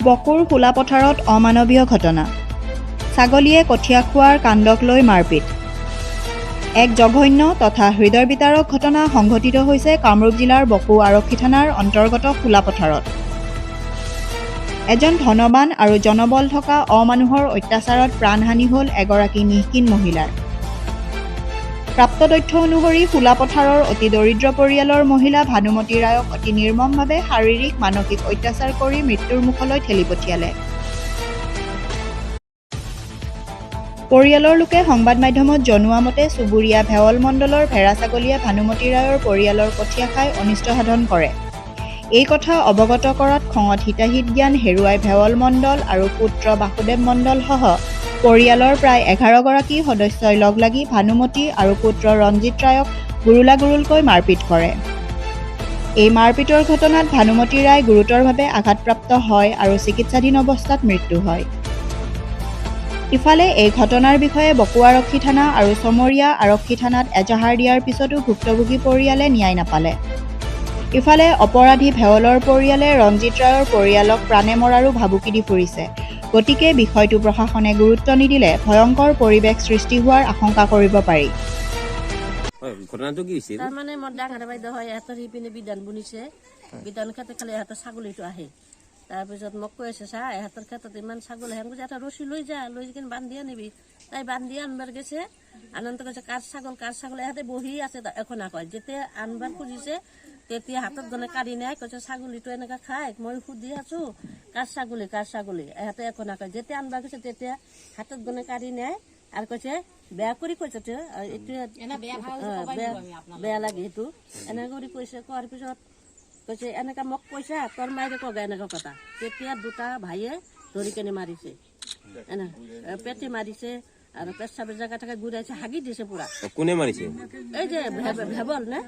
বকুৰ খোলাপথাৰত অমানৱীয় ঘটনা। ছাগলীয়ে কঠীয়া খোৱাৰ কাণ্ডক লৈ মাৰপিট। এক জঘন্য তথা হৃদয় বিতাৰক ঘটনা সংঘটিত হৈছে কামৰূপ জিলাৰ বকু আৰক্ষী থানাৰ অন্তৰ্গত খোলাপথাৰত। এজন ধনবান আৰু জনবল থকা অমানুহৰ অত্যাচাৰত প্ৰাণহানি হ'ল এগৰাকী নিঃকিন মহিলাৰ। প্ৰাপ্ত তথ্য অনুসৰি খোলাপথাৰৰ অতি দৰিদ্ৰ পৰিয়ালৰ মহিলা ভানুমতী ৰায়ক অতি নিৰ্মমভাৱে শাৰীৰিক মানসিক অত্যাচাৰ কৰি মৃত্যুৰ মুখলৈ ঠেলি পঠিয়ালে। পৰিয়ালৰ লোকে সংবাদ মাধ্যমত জনোৱা মতে চুবুৰীয়া ভেৱল মণ্ডলৰ ভেড়া ছাগলীয়ে ভানুমতী ৰায়ৰ পৰিয়ালৰ কঠীয়া খাই অনিষ্ট সাধন কৰে। এই কথা অৱগত কৰাত খঙত হিতাহিত জ্ঞান হেৰুৱাই ভেৱল মণ্ডল আৰু পুত্ৰ বাসুদেৱ মণ্ডলসহ পৰিয়ালৰ প্ৰায় 11 গৰাকী সদস্যই লগ লাগি ভানুমতী আৰু পুত্ৰ ৰঞ্জিত ৰায়ক গুৰুলাগুৰুলকৈ মাৰপিট কৰে। এই মাৰপিটৰ ঘটনাত ভানুমতী ৰায় গুৰুতৰভাৱে আঘাতপ্ৰাপ্ত হয় আৰু চিকিৎসাধীন অৱস্থাত মৃত্যু হয়। ইফালে এই ঘটনাৰ বিষয়ে বকু আৰক্ষী থানা আৰু চমৰীয়া আৰক্ষী থানাত এজাহাৰ দিয়াৰ পিছতো ভুক্তভোগী পৰিয়ালে ন্যায় নাপালে। ইফালে অপৰাধী ভেৱলৰ পৰিয়ালে ৰঞ্জিত ৰায়ৰ পৰিয়ালক প্ৰাণে মৰাৰো ভাবুকি দি ফুৰিছে। গতিকে বিষয়টো প্ৰশাসনে গুৰুত্ব নিদিলে ভয়ংকৰ পৰিৱেশ সৃষ্টি হোৱাৰ আশংকা কৰিব পাৰি। ঘটনাটো কি হৈছিল? তাৰমানে মোৰ ডাঙৰ বাইদেউ হয়, ইহঁতৰ সিপিনে বিধান বনিছে, বিধান খেতে খালে ইহঁতৰ ছাগলীটো আহে। তাৰপিছত মোক কৈ আছে চা ইহঁতৰ ক্ষেত্ৰত ইমান ছাগলী হেন কৈছে, এটা ৰছী লৈ যা, লৈ কিনে বান্ধি আনিবি। তাই বান্ধি আনবাৰ গৈছে, আনন্দ কৈছে কাৰ ছাগল ইহঁতে বহি আছে এখন কয়। যেতিয়া আনবাৰ খুজিছে তেতিয়া হাতত গ'লে কাঢ়ি নাই, কৈছে ছাগলীটো এনেকৈ খাই, মই সুধি আছো কাৰ ছাগলী ইহঁতে এখন কয়। যেতিয়া আনবাৰ গৈছে তেতিয়া হাতত গ'লে কাঢ়ি নাই আৰু কৈছে বেয়া কৰি কৈছে এইটোৱে বেয়া লাগে সেইটো এনেকৈ কৰি কৈছে। কোৱাৰ পিছত কৈছে এনেকা মোক কৈছা তোৰ মায়েৰে কগা এনেকুৱা কথা। তেতিয়া দুটা ভাইয়ে ধৰি কেনে মাৰিছে, পেটে মাৰিছে আৰু পেচাবৰ জেগা থাকে ঘূৰাইছে, হাগি দিছে পুৰা। কোনে মাৰিছে? এই যে ভেৱল নে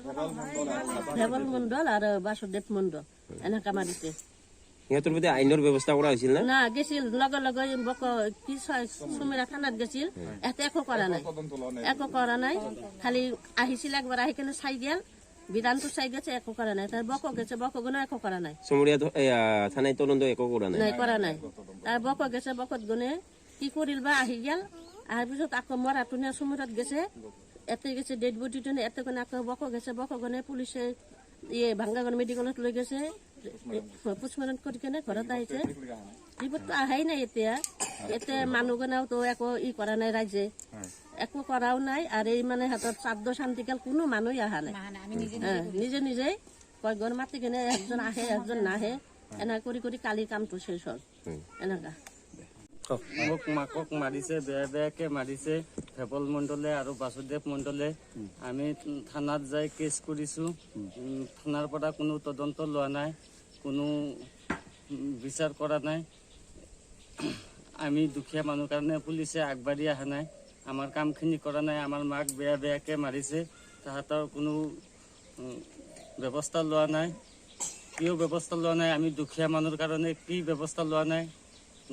ভেৱল মণ্ডল আৰু বাসুদেৱ মণ্ডল এনেকা মাৰিছে। সিহঁতৰ প্ৰতি আইনৰ ব্যৱস্থা কৰা হৈছিল না? না গেছিল লগে লগে কি চুমিৰা থানাত গেছিল, এতে একো কৰা নাই, খালি আহিছিল একবাৰ আহি কেনে চাই গেল, বিধানটো চাই গেছে, একো কৰা নাই। তাৰ বক গেছে, বকগনে একো কৰা নাই। চমৰীয়া থানাই তদন্ত একো কৰা নাই। তাৰ বক গেছে, বকত গনে কি কৰিল বা আহি গেল। আহাৰ পিছত আকৌ মৰা টুনিয়া চুমুৰত গেছে, এতে গেছে ডেড বডিটো এতে গনে আকৌ বক গেছে, বকগনে পুলিচে ভাঙ্গাগড় মেডিকেলত লৈ গেছে, পোষ্টমৰ্টম কৰি কেনে ঘৰত আহিছে। ৰিপৰ্টটো আহাই নাই এতিয়া মানুহজনেওতো একো কৰা নাই, ৰাইজে একো কৰাও নাই। আৰু এই মানে হাতত চাদ্য শান্তিকাল কোনো মানুহে অহা নাই, নিজে কয়েকজন মাতি কেনে একজন আহে একজন নাহে, এনেকা কৰি কালি কামটো শেষ হ'ল। এনেকা মোক মাকক মাৰিছে, বেয়াকে মাৰিছে ভেৱল মণ্ডলে আৰু বাসুদেৱ মণ্ডলে। আমি থানাত যাই কেছ কৰিছোঁ, থানাৰ পৰা কোনো তদন্ত লোৱা নাই, কোনো বিচাৰ কৰা নাই। আমি দুখীয়া মানুহ কাৰণে পুলিচে আগবাঢ়ি অহা নাই, আমাৰ কামখিনি কৰা নাই। আমাৰ মাক বেয়াকে মাৰিছে, তাহাঁতৰ কোনো ব্যৱস্থা লোৱা নাই। কিয় ব্যৱস্থা লোৱা নাই? আমি দুখীয়া মানুহৰ কাৰণে কি ব্যৱস্থা লোৱা নাই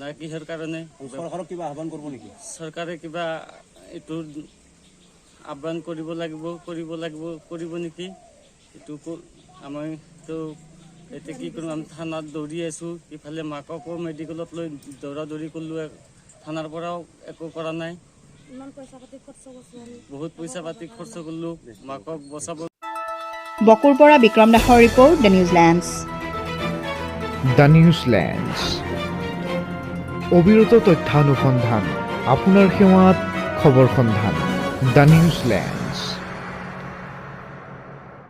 না কিহৰ কাৰণে? চৰকাৰক কিবা আহ্বান কৰিব নেকি? চৰকাৰে কিবা এইটো আহ্বান কৰিব নেকি? এইটো আমিতো এতিয়া কি কৰোঁ? আমি থানাত দৌৰি আছোঁ, ইফালে মাককো মেডিকেলত লৈ দৌৰা কৰিলোঁ, থানাৰ পৰাও একো কৰা নাই। বহুত পইচা পাতি খৰচ কৰিলোঁ মাকক বচাব। বকুৰ পৰা বিক্ৰম দাসৰ ৰিপৰ্ট, দ্য নিউজিলেণ্ডছ। দ্য নিউজিলেণ্ডছ, অবিৰত তথ্যানুসন্ধান, আপোনাৰ সেৱাত খবৰ সন্ধান। The New Zealand.